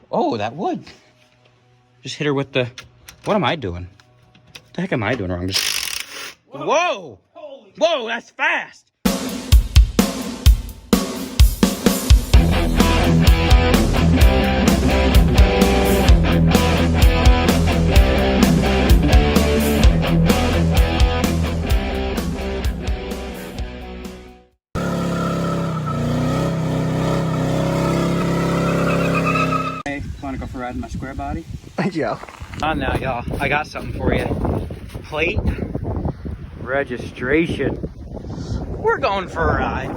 Oh, that would. Just hit her with the... What am I doing? What the heck am I doing wrong? Just... Whoa! Whoa, that's fast! Want to go for a ride in my square body? Yeah. On now, y'all. I got something for you. Plate registration. We're going for a ride.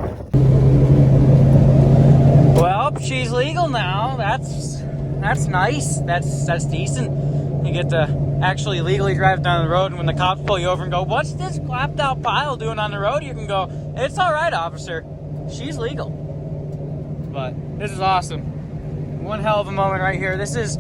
Well, she's legal now. That's nice. That's decent. You get to actually legally drive down the road, and when the cops pull you over and go, "What's this clapped out pile doing on the road?" you can go, "It's all right, officer. She's legal." But this is awesome. One hell of a moment right here. This is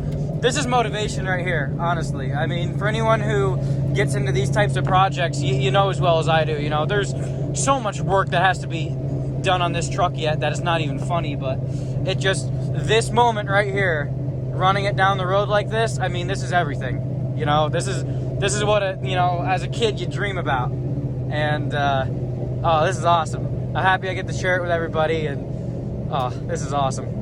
motivation right here, honestly. I mean, for anyone who gets into these types of projects, you know as well as I do, you know, there's so much work that has to be done on this truck yet that it's not even funny, but it just, this moment right here, running it down the road like this, I mean, this is everything. You know, this is what, you know, as a kid you dream about. And, oh, this is awesome. I'm happy I get to share it with everybody, and, oh, this is awesome.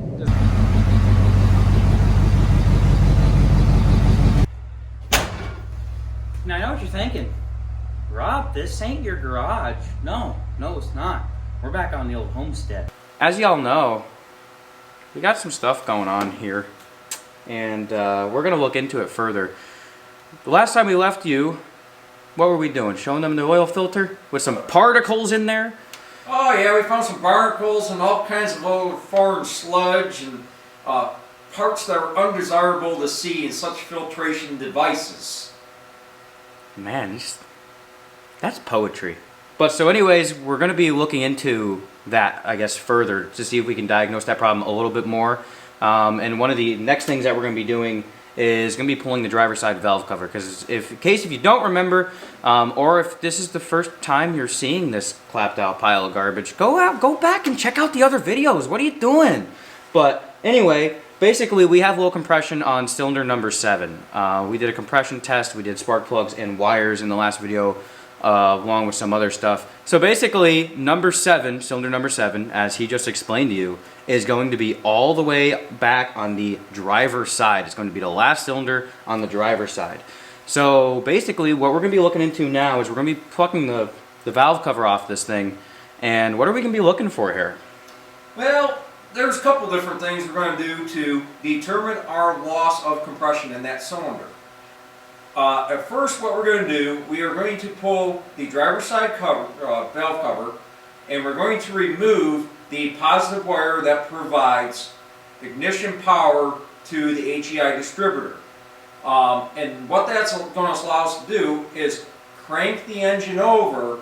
Now, I know what you're thinking. Rob, this ain't your garage. No, it's not. We're back on the old homestead. As y'all know, we got some stuff going on here, and we're going to look into it further. The last time we left you, what were we doing? Showing them the oil filter with some particles in there? Oh yeah, we found some barnacles and all kinds of old foreign sludge and parts that are undesirable to see in such filtration devices. Man, that's poetry. But so anyways, we're going to be looking into that, I guess, further to see if we can diagnose that problem a little bit more. And one of the next things that we're going to be doing is going to be pulling the driver's side valve cover. Because in case if you don't remember, or if this is the first time you're seeing this clapped out pile of garbage, go back and check out the other videos. What are you doing? But anyway, basically, we have low compression on cylinder number 7. We did a compression test, we did spark plugs and wires in the last video, along with some other stuff. So basically, number 7, cylinder number 7, as he just explained to you, is going to be all the way back on the driver's side. It's going to be the last cylinder on the driver's side. So basically, what we're going to be looking into now is we're going to be plucking the valve cover off this thing. And what are we going to be looking for here? Well, there's a couple different things we're going to do to determine our loss of compression in that cylinder. At first, what we're going to do, we are going to pull the driver's side cover, valve cover, and we're going to remove the positive wire that provides ignition power to the HEI distributor. And what that's going to allow us to do is crank the engine over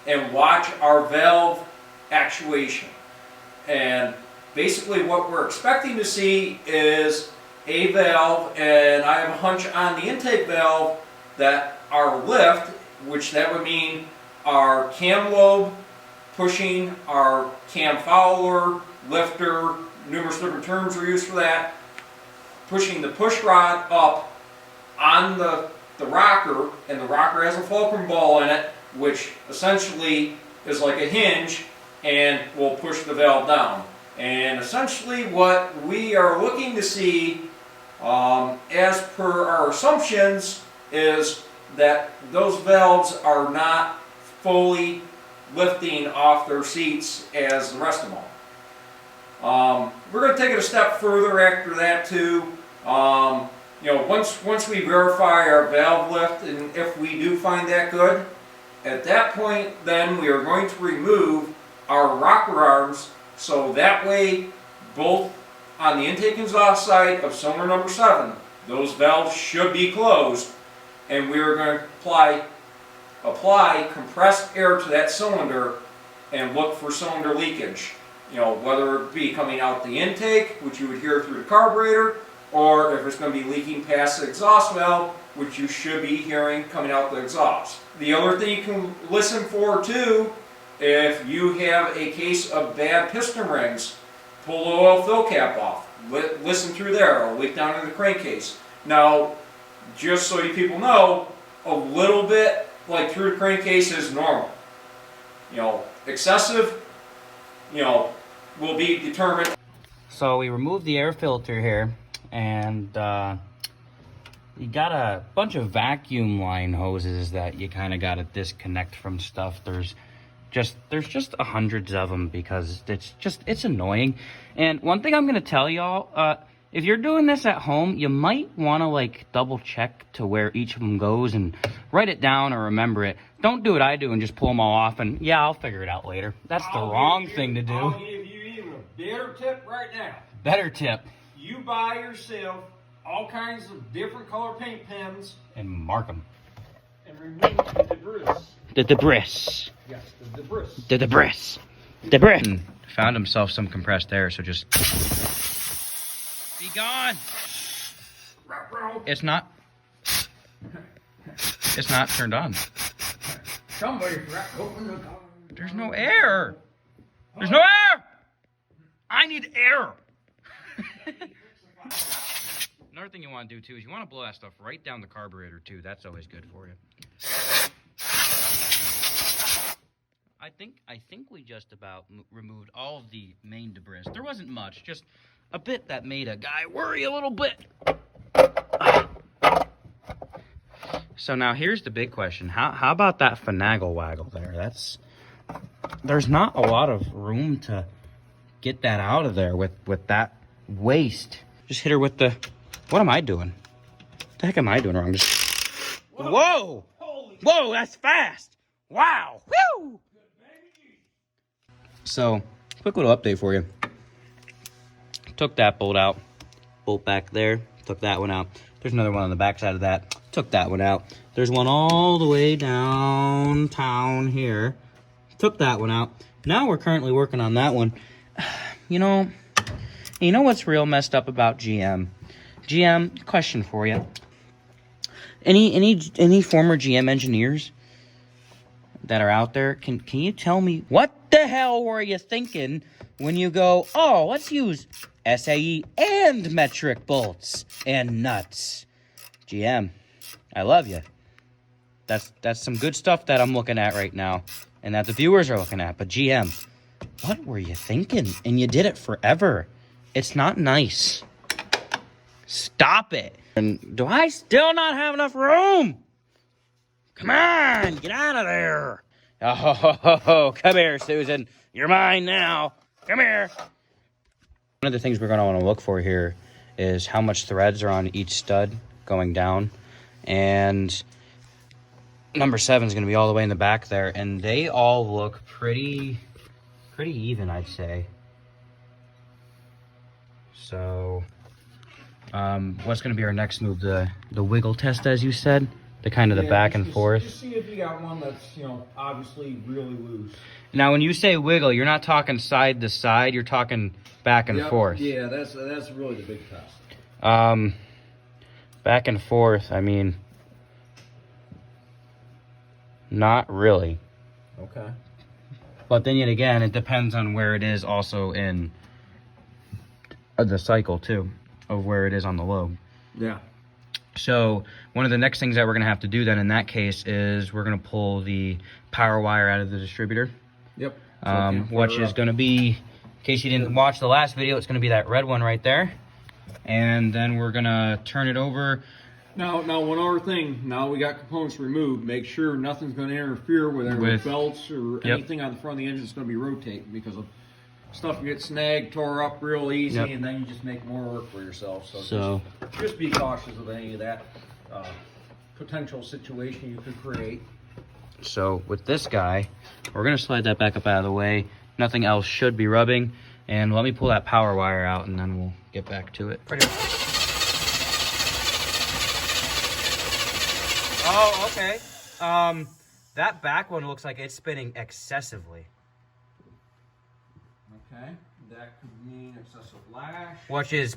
and watch our valve actuation. And basically what we're expecting to see is a valve, and I have a hunch on the intake valve that our lift, which that would mean our cam lobe pushing our cam follower, lifter, numerous different terms are used for that, pushing the push rod up on the rocker, and the rocker has a fulcrum ball in it, which essentially is like a hinge and will push the valve down. And essentially what we are looking to see, as per our assumptions, is that those valves are not fully lifting off their seats as the rest of them. We're going to take it a step further after that too. You know, once we verify our valve lift, and if we do find that good, at that point then we are going to remove our rocker arms, so that way both on the intake and exhaust side of cylinder number 7, those valves should be closed, and we are going to apply compressed air to that cylinder and look for cylinder leakage. You know, whether it be coming out the intake, which you would hear through the carburetor, or if it's going to be leaking past the exhaust valve, which you should be hearing coming out the exhaust. The other thing you can listen for too, if you have a case of bad piston rings, pull the oil fill cap off. listen through there, or leak down in the crankcase. Now, just so you people know, a little bit like through the crankcase is normal. You know, excessive, you know, will be determined. So we removed the air filter here, and you got a bunch of vacuum line hoses that you kind of got to disconnect from stuff. There's just hundreds of them because it's annoying. And one thing I'm gonna tell y'all, if you're doing this at home, you might want to like double check to where each of them goes and write it down or remember it. Don't do what I do and just pull them all off and yeah, I'll figure it out later. That's the wrong thing to do. I'll give you even a better tip right now. Better tip. You buy yourself all kinds of different color paint pens And mark them. and remove the debris. The debris. Yes, the debris. The debris. Debris. Found himself some compressed air, so just be gone. It's not turned on. Somebody forgot to open the door. There's no air. There's no air. I need air. Another thing you want to do too is you want to blow that stuff right down the carburetor too. That's always good for you. I think we just about removed all of the main debris. There wasn't much, just a bit that made a guy worry a little bit. So now here's the big question. How about that finagle waggle there? There's not a lot of room to get that out of there with that waste. Just hit her with the, what am I doing? What the heck am I doing wrong? Just, whoa! Whoa, that's fast! Wow! Woo! So, quick little update for you. Took that bolt out. Bolt back there. Took that one out. There's another one on the back side of that. Took that one out. There's one all the way downtown here. Took that one out. Now we're currently working on that one. You know what's real messed up about GM? GM, question for you. Any former GM engineers that are out there, can you tell me what the hell were you thinking when you go, oh, let's use SAE and metric bolts and nuts? GM, I love you. That's some good stuff that I'm looking at right now and that the viewers are looking at. But GM, what were you thinking? And you did it forever. It's not nice. Stop it. And do I still not have enough room? Come on, get out of there. Oh, come here, Susan. You're mine now. Come here. One of the things we're going to want to look for here is how much threads are on each stud going down. And number 7 is going to be all the way in the back there. And they all look pretty even, I'd say. So, what's going to be our next move? The wiggle test, as you said? The kind of the back and forth. Just see if you got one that's, obviously really loose. Now, when you say wiggle, you're not talking side to side. You're talking back and forth. Yeah, that's really the big test. Back and forth, I mean, not really. Okay. But then yet again, it depends on where it is also in the cycle, too, of where it is on the lobe. Yeah. So one of the next things that we're going to have to do then in that case is we're going to pull the power wire out of the distributor. Yep. Which is going to be, in case you didn't watch the last video, it's going to be that red one right there. And then we're going to turn it over. Now one other thing. Now we got components removed. Make sure nothing's going to interfere with any belts or anything on the front of the engine that's going to be rotating, because of stuff gets snagged, tore up real easy, and then you just make more work for yourself. So just be cautious of any of that potential situation you could create. So with this guy, we're going to slide that back up out of the way. Nothing else should be rubbing. And let me pull that power wire out, and then we'll get back to it. Oh, okay. That back one looks like it's spinning excessively. Okay, that could mean excessive lash. Which is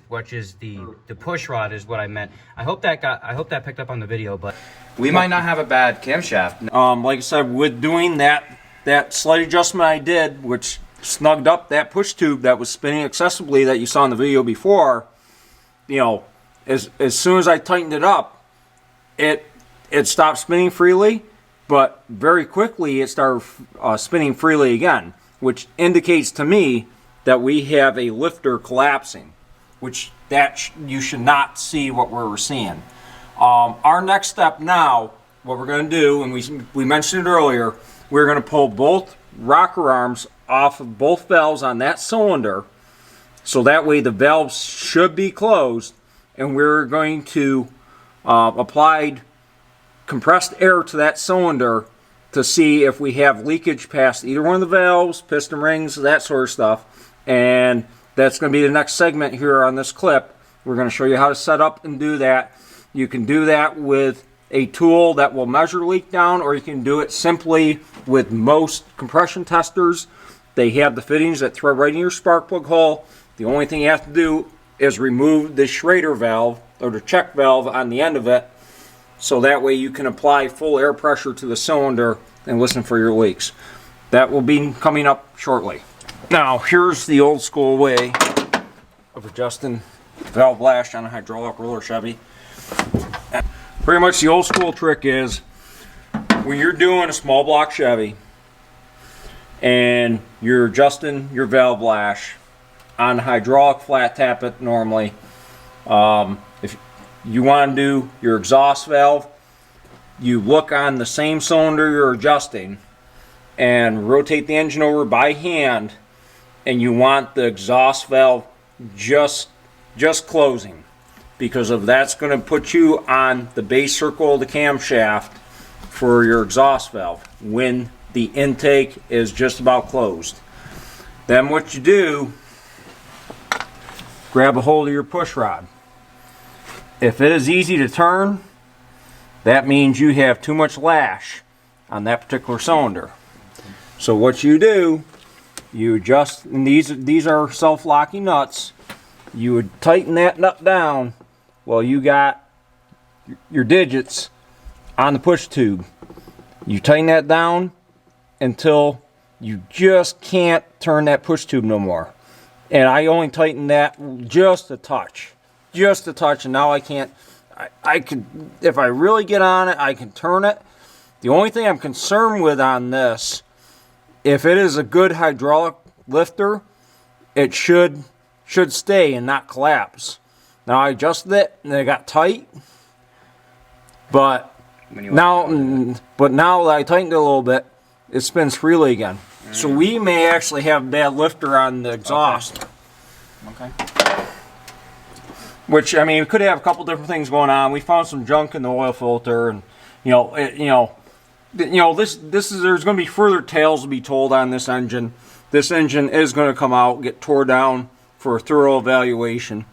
the push rod is what I meant. I hope that picked up on the video, but we might not have a bad camshaft. Like I said, with doing that slight adjustment I did, which snugged up that push tube that was spinning excessively that you saw in the video before. You know, as soon as I tightened it up, it stopped spinning freely, but very quickly it started spinning freely again, which indicates to me that we have a lifter collapsing, which you should not see what we're seeing. Our next step now, what we're going to do, and we mentioned it earlier, we're going to pull both rocker arms off of both valves on that cylinder, so that way the valves should be closed, and we're going to apply compressed air to that cylinder to see if we have leakage past either one of the valves, piston rings, that sort of stuff. And that's going to be the next segment here on this clip. We're going to show you how to set up and do that. You can do that with a tool that will measure leak down, or you can do it simply with most compression testers. They have the fittings that thread right in your spark plug hole. The only thing you have to do is remove the Schrader valve, or the check valve on the end of it, so that way you can apply full air pressure to the cylinder and listen for your leaks. That will be coming up shortly. Now, here's the old school way of adjusting valve lash on a hydraulic roller Chevy. Pretty much the old school trick is, when you're doing a small block Chevy and you're adjusting your valve lash on hydraulic flat tap it normally, if you want to do your exhaust valve, you look on the same cylinder you're adjusting and rotate the engine over by hand, and you want the exhaust valve just closing, because of that's going to put you on the base circle of the camshaft for your exhaust valve when the intake is just about closed. Then what you do, grab a hold of your push rod. If it is easy to turn, that means you have too much lash on that particular cylinder. So what you do, you adjust, and these are self-locking nuts. You would tighten that nut down while you got your digits on the push tube. You tighten that down until you just can't turn that push tube no more. And I only tighten that just a touch, and now I can't. I can, if I really get on it, I can turn it. The only thing I'm concerned with on this, if it is a good hydraulic lifter, it should stay and not collapse. Now I adjusted it and it got tight, but now that I tightened it a little bit, it spins freely again. So we may actually have a bad lifter on the exhaust. Okay. Which, I mean, we could have a couple different things going on. We found some junk in the oil filter, and this is, there's going to be further tales to be told on this engine. This engine is going to come out, get tore down for a thorough evaluation.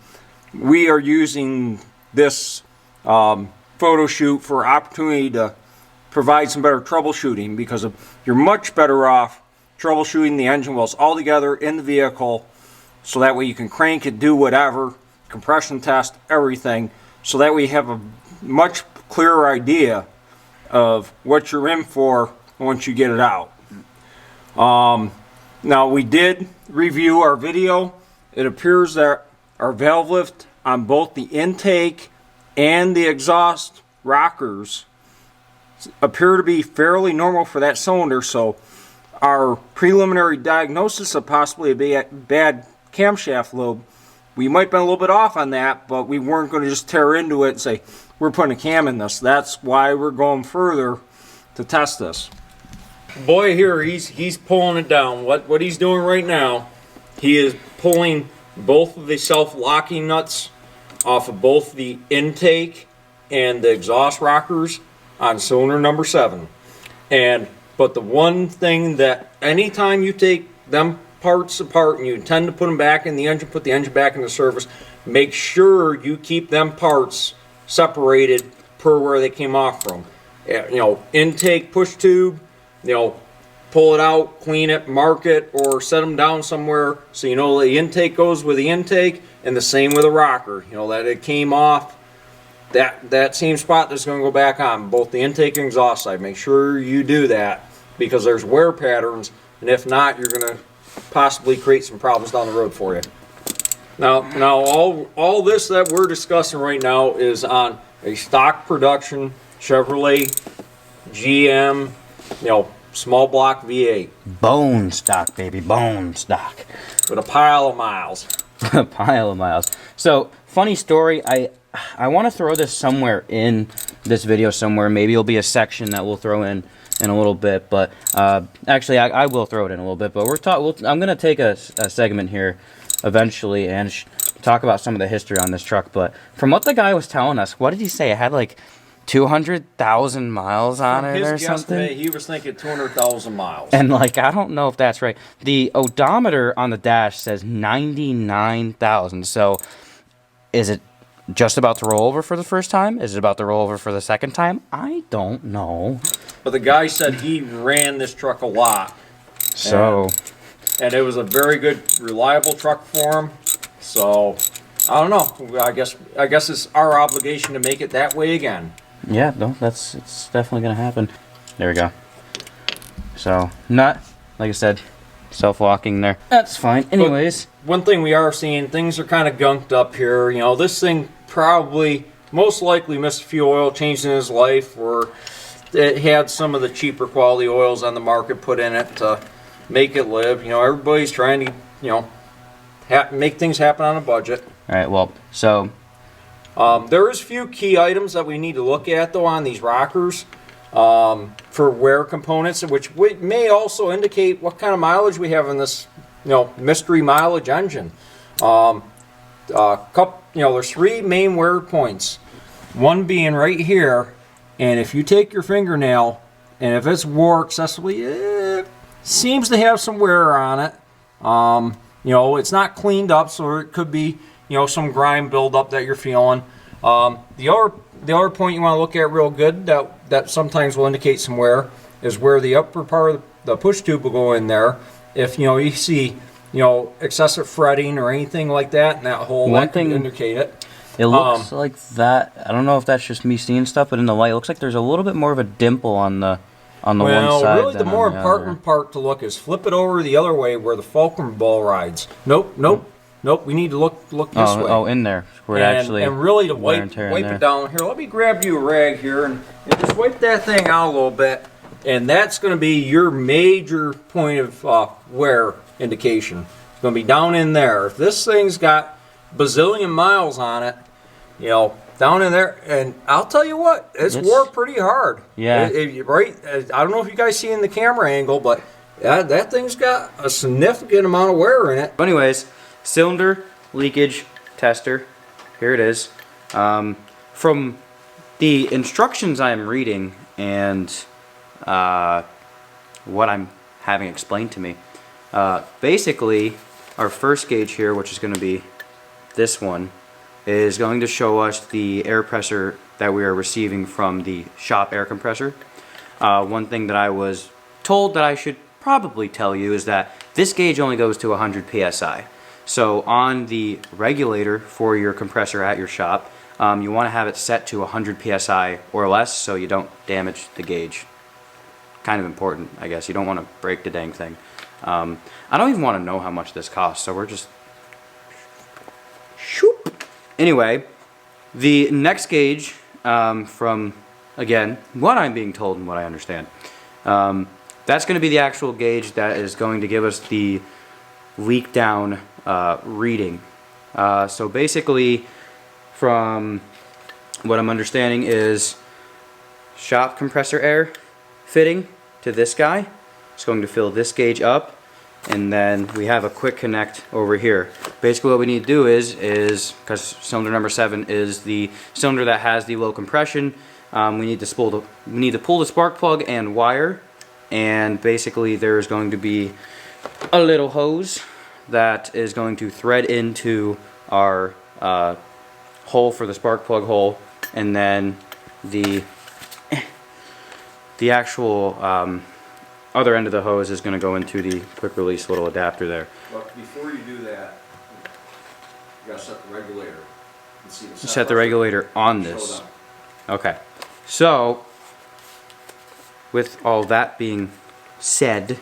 We are using this photo shoot for opportunity to provide some better troubleshooting, because you're much better off troubleshooting the engine while it's all together in the vehicle, so that way you can crank it, do whatever, compression test, everything, so that way you have a much clearer idea of what you're in for once you get it out. Now, we did review our video. It appears that our valve lift on both the intake and the exhaust rockers appear to be fairly normal for that cylinder, so our preliminary diagnosis of possibly a bad camshaft lobe, we might be a little bit off on that, but we weren't going to just tear into it and say, we're putting a cam in this. That's why we're going further to test this. Boy here, he's pulling it down. What he's doing right now, he is pulling both of the self-locking nuts off of both the intake and the exhaust rockers on cylinder number 7. But the one thing that anytime you take them parts apart and you intend to put them back in the engine, put the engine back into service, make sure you keep them parts separated per where they came off from. Intake push tube, pull it out, clean it, mark it, or set them down somewhere so you know the intake goes with the intake, and the same with a rocker. That it came off, that same spot that's going to go back on both the intake and exhaust side. Make sure you do that, because there's wear patterns, and if not, you're going to possibly create some problems down the road for you. Now all this that we're discussing right now is on a stock production Chevrolet GM, small block V8 Bone stock, baby, bone stock. with a pile of miles. A pile of miles. So, funny story, I want to throw this somewhere in this video somewhere. Maybe it'll be a section that we'll throw in a little bit, but actually I will throw it in a little bit, but I'm going to take a segment here eventually and talk about some of the history on this truck. But from what the guy was telling us, what did he say? It had like 200,000 miles on it or something? He was thinking 200,000 miles. And like, I don't know if that's right. The odometer on the dash says 99,000. So is it just about to roll over for the first time? Is it about to roll over for the second time? I don't know. But the guy said he ran this truck a lot. So... And it was a very good, reliable truck for him. So, I don't know. I guess it's our obligation to make it that way again. Yeah, no, it's definitely gonna happen. There we go. So, not, like I said, self-walking there. That's fine. Anyways. But one thing we are seeing, things are kind of gunked up here. This thing probably, most likely missed a few oil changes in his life, or it had some of the cheaper quality oils on the market put in it to make it live. Everybody's trying to, make things happen on a budget. All right, well, so... there is a few key items that we need to look at, though, on these rockers for wear components, which may also indicate what kind of mileage we have in this, mystery mileage engine. There's three main wear points. One being right here, and if you take your fingernail, and if it's wore excessively, it seems to have some wear on it. It's not cleaned up, so it could be, some grime buildup that you're feeling. The other point you want to look at real good that sometimes will indicate some wear is where the upper part of the push tube will go in there. If you see excessive fretting or anything like that in that hole, that can indicate it. It looks like that. I don't know if that's just me seeing stuff, but in the light, it looks like there's a little bit more of a dimple on the one side. Well, really, the more important part to look is flip it over the other way where the fulcrum ball rides. Nope. We need to look this way. Oh, in there where it actually. And really to wipe it down. Here, let me grab you a rag here and just wipe that thing out a little bit. And that's going to be your major point of wear indication. It's going to be down in there. If this thing's got bazillion miles on it, down in there, and I'll tell you what, it's wore pretty hard. Yeah. Right? I don't know if you guys see in the camera angle, but that thing's got a significant amount of wear in it. But anyways, cylinder leakage tester. Here it is. From the instructions I'm reading and what I'm having explained to me, basically our first gauge here, which is going to be this one, is going to show us the air pressure that we are receiving from the shop air compressor. One thing that I was told that I should probably tell you is that this gauge only goes to 100 psi. So on the regulator for your compressor at your shop, you want to have it set to 100 psi or less so you don't damage the gauge. Kind of important, I guess. You don't want to break the dang thing. I don't even want to know how much this costs, so we're just... Shoop. Anyway, the next gauge from, again, what I'm being told and what I understand, that's going to be the actual gauge that is going to give us the leak down reading. So basically, from what I'm understanding is shop compressor air fitting to this guy. It's going to fill this gauge up. And then we have a quick connect over here. Basically what we need to do is because cylinder number 7 is the cylinder that has the low compression, we need to pull the spark plug and wire, and basically there's going to be a little hose that is going to thread into our hole for the spark plug hole, and then the actual other end of the hose is going to go into the quick release little adapter there. But before you do that, you gotta set the regulator. Set the regulator on this. Okay. So, with all that being said,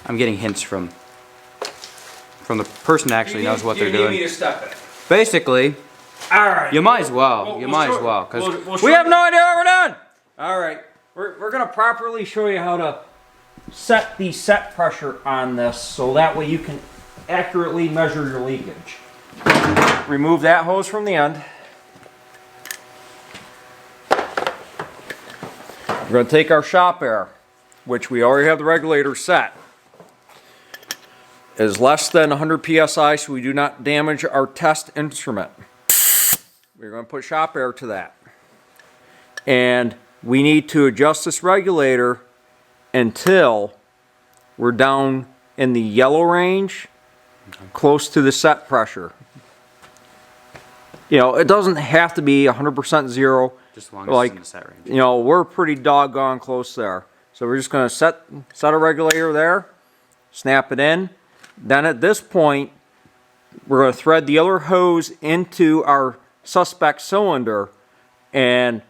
I'm getting hints from from the person that actually knows what they're You need me doing. to step it. Basically, All right. you might as well. You We'll might show- as well, because we'll we show have you. no idea what we're doing. All right, we're gonna properly show you how to set the set pressure on this, so that way you can accurately measure your leakage. Remove that hose from the end. We're going to take our shop air, which we already have the regulator set. It is less than 100 psi, so we do not damage our test instrument. We're going to put shop air to that. And we need to adjust this regulator until we're down in the yellow range, close to the set pressure. You know, it doesn't have to be 100% zero. Just as long as it's Like, in the set range. you know, we're pretty doggone close there. So we're just going to set a regulator there, snap it in. Then at this point, we're going to thread the other hose into our suspect cylinder and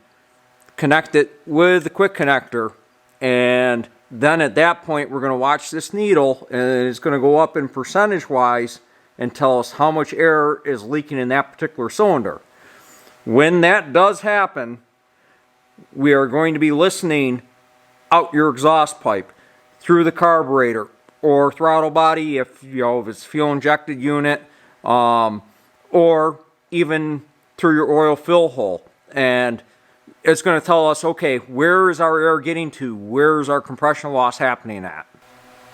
connect it with the quick connector. And then at that point, we're going to watch this needle, and it's going to go up in percentage-wise and tell us how much air is leaking in that particular cylinder. When that does happen, we are going to be listening out your exhaust pipe, through the carburetor or throttle body if it's fuel injected unit, or even through your oil fill hole. And it's going to tell us, okay, where is our air getting to? Where is our compression loss happening at?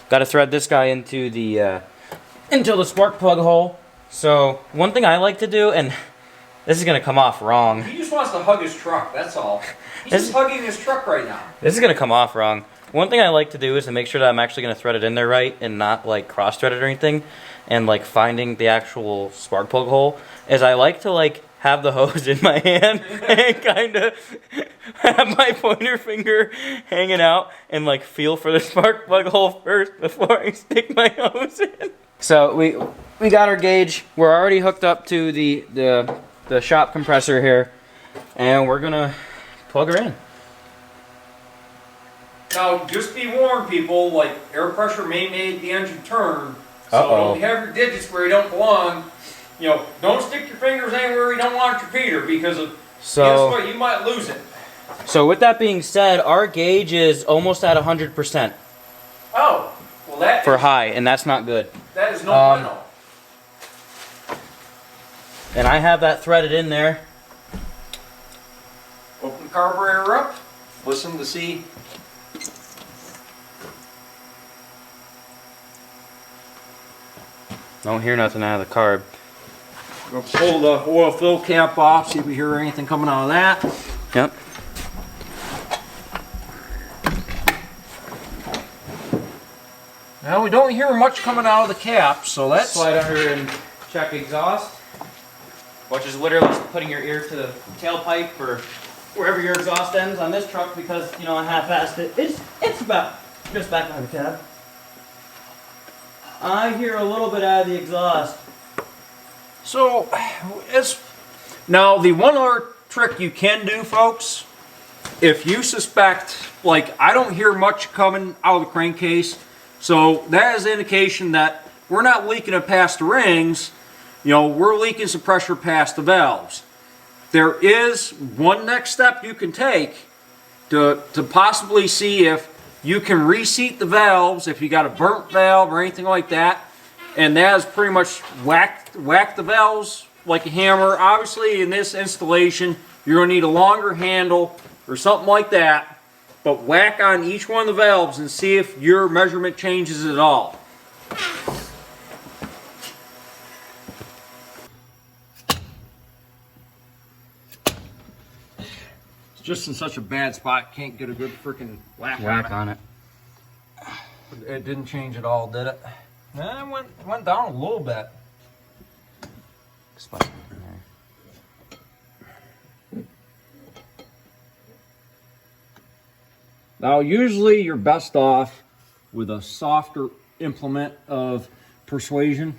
Got to thread this guy into the spark plug hole. So one thing I like to do, and this is gonna come off wrong. He just wants to hug his truck, that's all. He's just hugging his truck right now. This is gonna come off wrong. One thing I like to do is to make sure that I'm actually gonna thread it in there right and not like cross thread it or anything. And like finding the actual spark plug hole is I like to like have the hose in my hand and kind of have my pointer finger hanging out and like feel for the spark plug hole first before I stick my hose in. So we got our gauge. We're already hooked up to the shop compressor here, and we're gonna plug her in. Now, just be warned, people, like, air pressure may make the engine turn, so Uh-oh. don't have your digits where you don't belong. You know, don't stick your fingers anywhere you don't want your feeder, because of, guess what, you might lose it. So with that being said, our gauge is almost at 100% Oh, well that for is, high, and that's not good. that is no bueno. And I have that threaded in there. Open the carburetor up, listen to see. Don't hear nothing out of the carb. We'll pull the oil fill cap off, see if we hear anything coming out of that. Yep. Now we don't hear much coming out of the cap, so let's Slide under and check exhaust, which is literally just putting your ear to the tailpipe or wherever your exhaust ends on this truck, because you know I half-assed it. It's about just back behind the cab. I hear a little bit out of the exhaust. So, now the one other trick you can do, folks, if you suspect, like, I don't hear much coming out of the crankcase, so that is an indication that we're not leaking it past the rings, we're leaking some pressure past the valves. There is one next step you can take to possibly see if you can reseat the valves, if you got a burnt valve or anything like that. And that is pretty much whack the valves like a hammer. Obviously, in this installation, you're going to need a longer handle or something like that. But whack on each one of the valves and see if your measurement changes at all. It's just in such a bad spot, can't get a good freaking whack on it. It didn't change at all, did it? It went down a little bit. Now, usually you're best off with a softer implement of persuasion.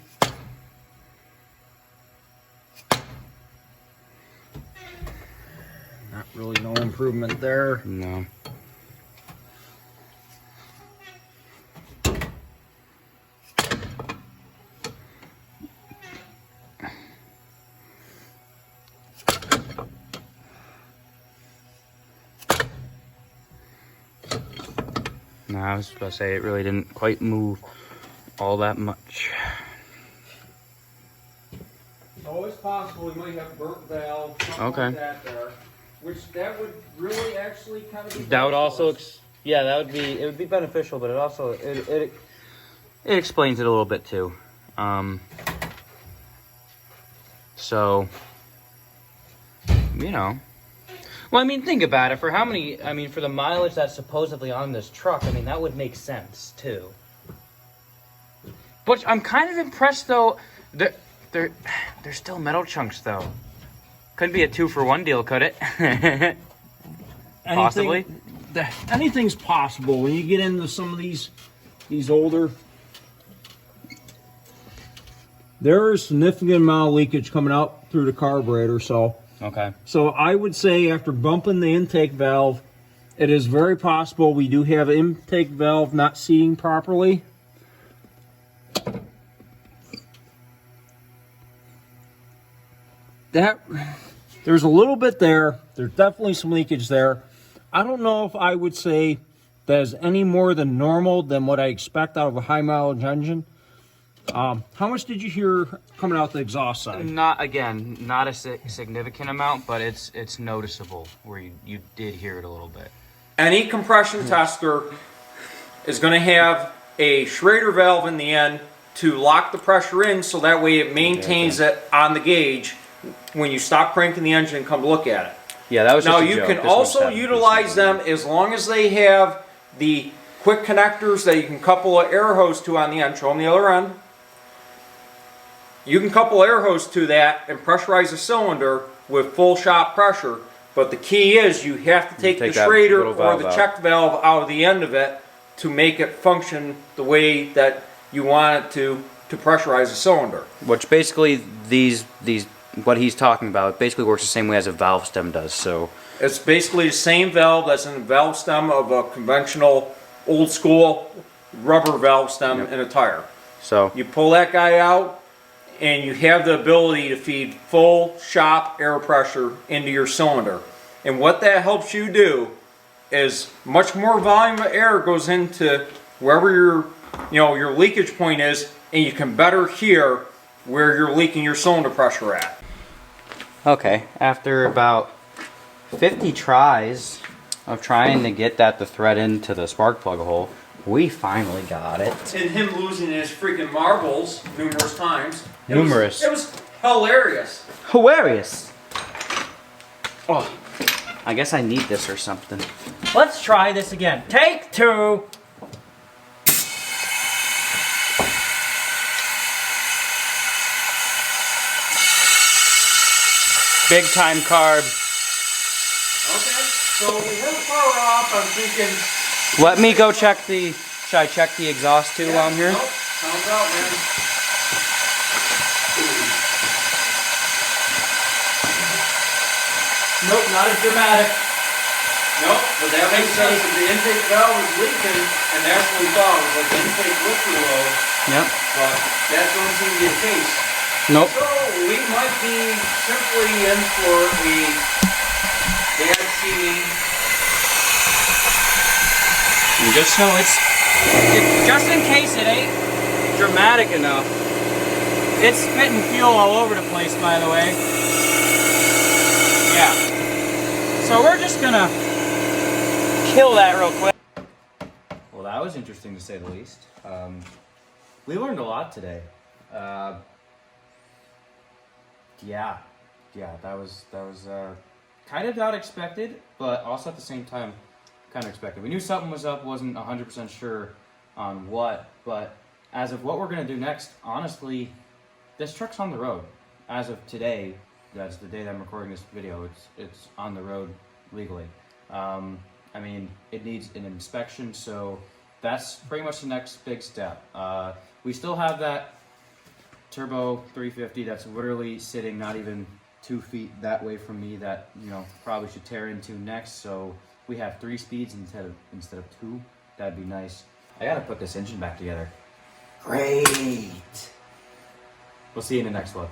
Not really no improvement there. No. No, I was supposed to say it really didn't quite move all that much. So it's possible we might have burnt valve, something Okay. like that there. Which that would really actually kind of be That would beneficial. also, yeah, that would be, it would be beneficial, but it also, it explains it a little bit too. So, you know. Well, I mean, think about it. For how many, I mean, for the mileage that's supposedly on this truck, I mean, that would make sense too. But I'm kind of impressed though. They're still metal chunks though. Couldn't be a 2-for-1 deal, could it? Possibly. Anything's possible when you get into some of these older. There is significant amount of leakage coming out through the carburetor, so. Okay. So I would say after bumping the intake valve, it is very possible we do have an intake valve not seating properly. There's a little bit there. There's definitely some leakage there. I don't know if I would say that is any more than normal than what I expect out of a high mileage engine. How much did you hear coming out the exhaust side? Not a significant amount, but it's noticeable where you did hear it a little bit. Any compression tester is going to have a Schrader valve in the end to lock the pressure in, so that way it maintains it on the gauge when you stop cranking the engine and come look at it. Yeah, that was Now just a you joke. can This one's also 7%. utilize them as long as they have the quick connectors that you can couple an air hose to on the end. Show them the other end. You can couple air hose to that and pressurize the cylinder with full shop pressure. But the key is you have to take the that Schrader little or valve the out. check valve out of the end of it to make it function the way that you want it to pressurize the cylinder. Which basically these what he's talking about basically works the same way as a valve stem does. So It's basically the same valve that's in the valve stem of a conventional old school rubber valve stem in a tire. so You pull that guy out and you have the ability to feed full shop air pressure into your cylinder. And what that helps you do is much more volume of air goes into wherever your leakage point is, and you can better hear where you're leaking your cylinder pressure at. okay, after about 50 tries of trying to get that to thread into the spark plug hole, we finally got it. And him losing his freaking marbles numerous times. It Numerous. was hilarious. Hilarious. Oh, I guess I need this or something. Let's try this again. Take 2. Big time carb. Okay, so we're far off. I'm thinking. Let me go check the. Should I check the exhaust too while I'm here? Nope, sounds out, man. Nope, not as dramatic. Nope, but that makes sense. If the intake valve is leaking, and that's what we thought, was like the intake was too low, Yep. but that doesn't seem to be the case. Nope. So we might be simply in for a bad seating. Just so just in case it ain't dramatic enough. It's spitting fuel all over the place, by the way. Yeah. So we're just gonna kill that real quick. Well, that was interesting to say the least. We learned a lot today. Yeah, that was kind of not expected, but also at the same time kind of expected. We knew something was up, wasn't 100% sure on what, but as of what we're gonna do next, honestly, this truck's on the road. As of today, that's the day that I'm recording this video, it's on the road legally. I mean, it needs an inspection, so that's pretty much the next big step. We still have that turbo 350 that's literally sitting not even 2 feet that way from me that, probably should tear into next, so we have 3 speeds instead of 2. That'd be nice. I gotta put this engine back together. Great. We'll see you in the next one.